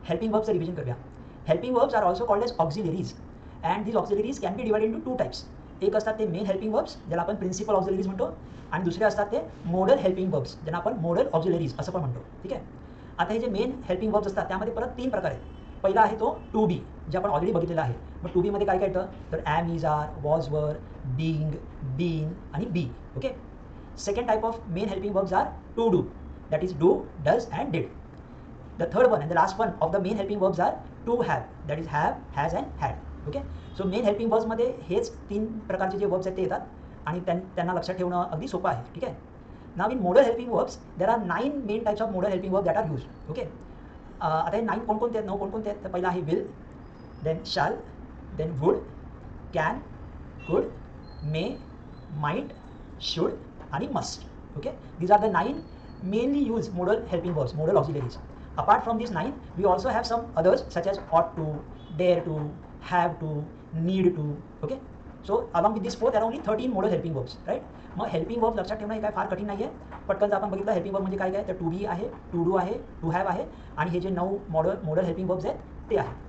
Helping वर्बचं revision करूया. Helping verbs are also called as auxiliaries and these auxiliaries can be divided into 2 types. एक असतात ते main helping verbs ज्याला आपण प्रिन्सिपल ऑक्झिलरीज म्हणतो, आणि दुसरे असतात ते मोडल हेल्पिंग वर्ब्स ज्यांना आपण मोडल ऑक्झिलरीज असं पण म्हणतो. ठीक आहे. आता हे जे मेन हेल्पिंग वर्ब्स असतात त्यामध्ये परत 3 प्रकार आहेत. पहिला आहे तो टू बी, जे आपण ऑलरेडी बघितलेला आहे. मग टू बीमध्ये काय काय येतं, तर am, is, are, was, were, being, been आणि be. Okay. Second type of main helping verbs are to do, that is do, does and did. The third one and the last one of the main helping verbs are to have, that is have, has and had. Okay. So main helping verbs मध्ये हेच 3 प्रकारचे जे verbs आहेत ते येतात आणि त्यांना लक्षात ठेवणं अगदी सोपं आहे. ठीक आहे. नाव in modal helping verbs there are 9 main types of modal helping verbs that are used. Okay. आता हे 9 कोणकोणते आहेत, 9 कोणकोणते आहेत, तर पहिला आहे will, then shall, then would, can, could, may, might, should आणि must. Okay. These are the 9 mainly used modal helping verbs, modal auxiliaries. Apart from these 9, we also have some others such as ought to, dare to, have to, need to. Okay. So along with these 4 there are only 13 modal helping verbs, right? मग helping verb लक्षात ठेवणं हे काय फार कठीण नाही आहे. पटकन आपण बघितलं हेल्पिंग वर्ब म्हणजे काय काय, तर टू बी आहे, टू डू आहे, टू हॅव आहे आणि हे जे 9 मॉडल हेल्पिंग वर्ब्स आहेत ते आहेत.